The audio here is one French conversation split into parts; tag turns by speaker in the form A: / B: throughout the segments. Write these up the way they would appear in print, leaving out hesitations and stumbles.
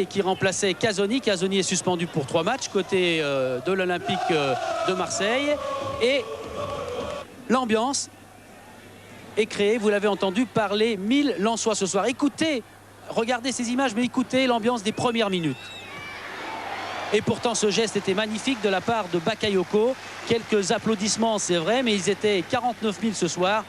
A: qui remplaçait Casoni. Casoni est suspendu pour 3 matchs côté de l'Olympique de Marseille. Et l'ambiance est créée, vous l'avez entendu, par les 1000 Lensois ce soir. Écoutez, regardez ces images, mais écoutez l'ambiance des premières minutes. Et pourtant ce geste était magnifique de la part de Bakayoko. Quelques applaudissements, c'est vrai, mais ils étaient 49 000 ce soir.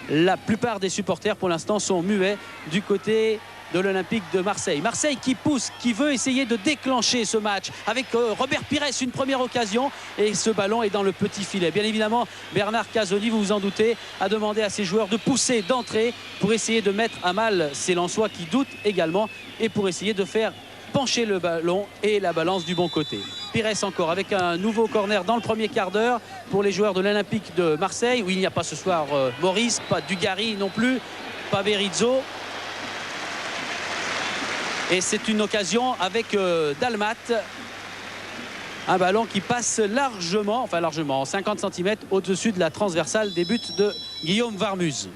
A: La plupart des supporters pour l'instant sont muets du côté de l'Olympique de Marseille. Marseille qui pousse, qui veut essayer de déclencher ce match avec Robert Pires, une première occasion, et ce ballon est dans le petit filet. Bien évidemment, Bernard Casoni, vous vous en doutez, a demandé à ses joueurs de pousser, d'entrer pour essayer de mettre à mal ces Lensois qui doutent également et pour essayer de faire pencher le ballon et la balance du bon côté. Pires encore avec un nouveau corner dans le premier quart d'heure pour les joueurs de l'Olympique de Marseille, où il n'y a pas ce soir Maurice, pas Dugarry non plus, pas Berizzo. Et c'est une occasion avec Dalmat. Un ballon qui passe largement, 50 cm au-dessus de la transversale des buts de Guillaume Varmuz.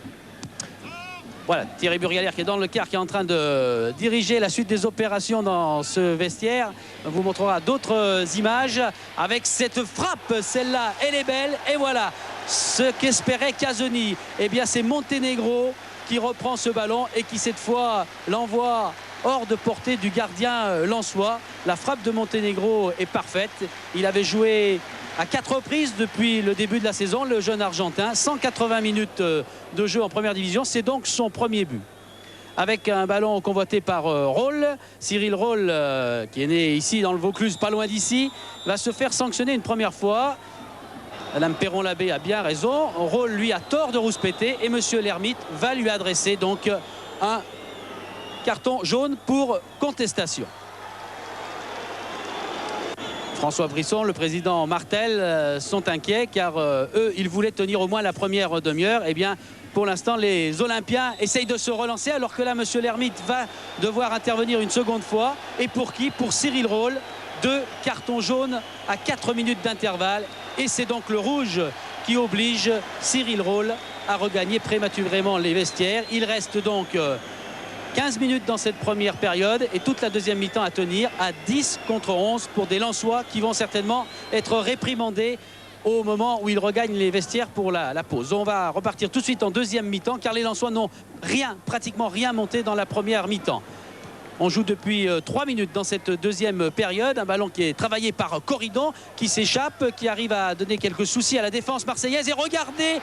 A: Voilà, Thierry Burgalère qui est dans le quart, qui est en train de diriger la suite des opérations dans ce vestiaire. On vous montrera d'autres images avec cette frappe. Celle-là, elle est belle. Et voilà, ce qu'espérait Casoni. Eh bien, c'est Montenegro qui reprend ce ballon et qui, cette fois, l'envoie hors de portée du gardien lensois. La frappe de Montenegro est parfaite. Il avait joué à 4 reprises depuis le début de la saison, le jeune Argentin. 180 minutes de jeu en première division. C'est donc son premier but. Avec un ballon convoité par Roll. Cyril Roll, qui est né ici dans le Vaucluse, pas loin d'ici, va se faire sanctionner une première fois. Madame Perron-Labbé a bien raison. Roll, lui, a tort de rouspéter. Et Monsieur Lermite va lui adresser donc un carton jaune pour contestation. François Brisson, le président Martel sont inquiets car eux, ils voulaient tenir au moins la première demi-heure. Eh bien, pour l'instant, les Olympiens essayent de se relancer alors que là, Monsieur Lermite va devoir intervenir une seconde fois. Et pour qui? Pour Cyril Roll. 2 cartons jaunes à 4 minutes d'intervalle. Et c'est donc le rouge qui oblige Cyril Roll à regagner prématurément les vestiaires. Il reste donc 15 minutes dans cette première période et toute la deuxième mi-temps à tenir à 10 contre 11 pour des Lensois qui vont certainement être réprimandés au moment où ils regagnent les vestiaires pour la pause. On va repartir tout de suite en deuxième mi-temps car les Lensois n'ont pratiquement rien monté dans la première mi-temps. On joue depuis 3 minutes dans cette deuxième période. Un ballon qui est travaillé par Corridon, qui s'échappe, qui arrive à donner quelques soucis à la défense marseillaise. Et regardez,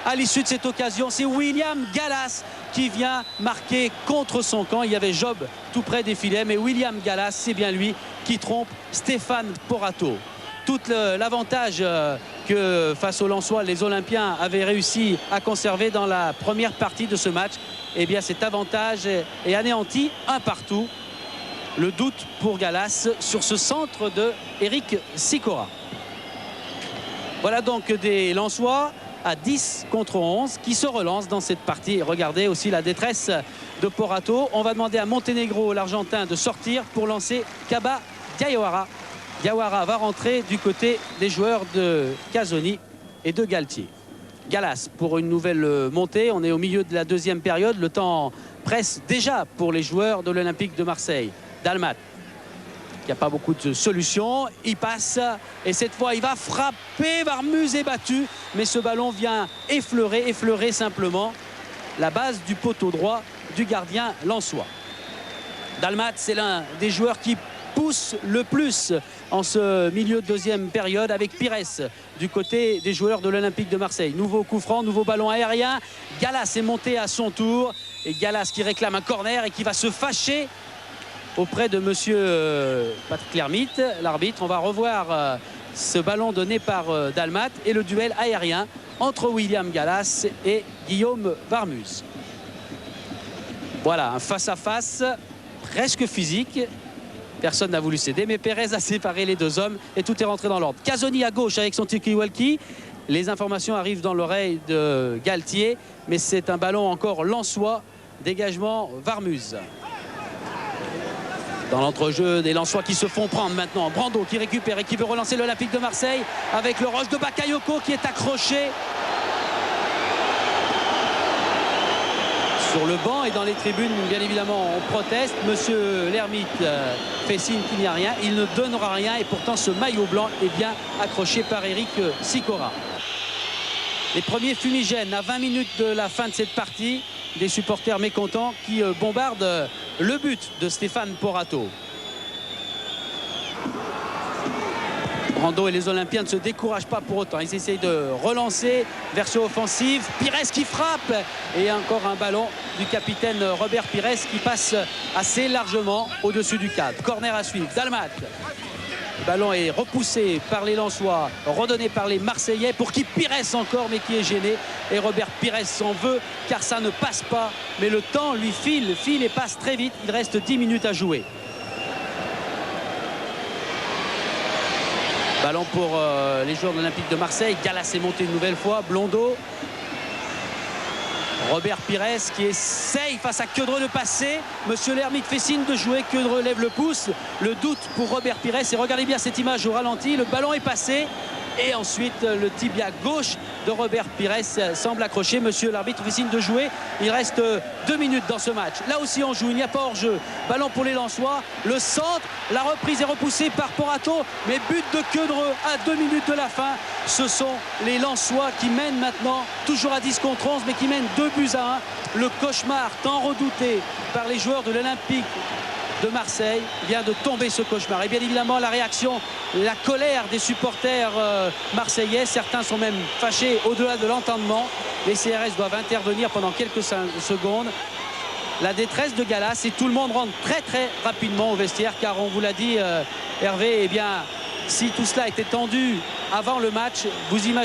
A: à l'issue de cette occasion, c'est William Gallas qui vient marquer contre son camp. Il y avait Job tout près des filets, mais William Gallas, c'est bien lui qui trompe Stéphane Porato. Tout l'avantage que face aux Lensois, les Olympiens avaient réussi à conserver dans la première partie de ce match, eh bien cet avantage est anéanti, 1 partout. Le doute pour Gallas sur ce centre de Eric Sicora. Voilà donc des Lensois à 10 contre 11 qui se relancent dans cette partie. Regardez aussi la détresse de Porato. On va demander à Montenegro, l'Argentin, de sortir pour lancer Kaba Diawara. Diawara va rentrer du côté des joueurs de Casoni et de Galtier. Gallas pour une nouvelle montée. On est au milieu de la deuxième période. Le temps presse déjà pour les joueurs de l'Olympique de Marseille. Dalmat, il n'y a pas beaucoup de solutions. Il passe et cette fois il va frapper. Varmuz est battu. Mais ce ballon vient effleurer simplement la base du poteau droit du gardien lensois. Dalmat, c'est l'un des joueurs qui pousse le plus en ce milieu de deuxième période avec Pires du côté des joueurs de l'Olympique de Marseille. Nouveau coup franc, nouveau ballon aérien. Gallas est monté à son tour et Gallas qui réclame un corner et qui va se fâcher auprès de monsieur Patrick Lermite, l'arbitre. On va revoir ce ballon donné par Dalmat et le duel aérien entre William Gallas et Guillaume Varmuz. Voilà, un face-à-face presque physique. Personne n'a voulu céder, mais Pérez a séparé les deux hommes et tout est rentré dans l'ordre. Casoni à gauche avec son tiki-walkie. Les informations arrivent dans l'oreille de Galtier, mais c'est un ballon encore lensois. Dégagement Varmuz. Dans l'entrejeu des Lensois qui se font prendre maintenant. Brando qui récupère et qui veut relancer l'Olympique de Marseille avec le rush de Bakayoko qui est accroché sur le banc et dans les tribunes, bien évidemment, on proteste. Monsieur Lermite fait signe qu'il n'y a rien. Il ne donnera rien et pourtant ce maillot blanc est bien accroché par Eric Sicora. Les premiers fumigènes à 20 minutes de la fin de cette partie. Des supporters mécontents qui bombardent le but de Stéphane Porato. Brando et les Olympiens ne se découragent pas pour autant. Ils essayent de relancer, version offensive. Pires qui frappe. Et encore un ballon du capitaine Robert Pires qui passe assez largement au-dessus du cadre. Corner à suivre. Dalmat. Le ballon est repoussé par les Lensois, redonné par les Marseillais pour qui Pires encore, mais qui est gêné. Et Robert Pires s'en veut car ça ne passe pas. Mais le temps lui file et passe très vite. Il reste 10 minutes à jouer. Ballon pour les joueurs de l'Olympique de Marseille. Gallas est monté une nouvelle fois. Blondeau. Robert Pires qui essaye face à Queudreux de passer. Monsieur Lermite fait signe de jouer. Queudreux lève le pouce. Le doute pour Robert Pires. Et regardez bien cette image au ralenti. Le ballon est passé. Et ensuite, le tibia gauche de Robert Pires semble accroché. Monsieur l'arbitre fait signe de jouer. Il reste 2 minutes dans ce match. Là aussi, on joue. Il n'y a pas hors-jeu. Ballon pour les Lensois. Le centre. La reprise est repoussée par Porato. Mais but de Queudreux à 2 minutes de la fin. Ce sont les Lensois qui mènent maintenant, toujours à 10 contre 11, mais qui mènent 2-1. Le cauchemar tant redouté par les joueurs de l'Olympique de Marseille vient de tomber, ce cauchemar. Et bien évidemment la réaction, la colère des supporters marseillais. Certains sont même fâchés au-delà de l'entendement. Les CRS doivent intervenir pendant quelques secondes. La détresse de Gallas et tout le monde rentre très rapidement au vestiaire car on vous l'a dit Hervé, eh bien si tout cela était tendu avant le match, vous imaginez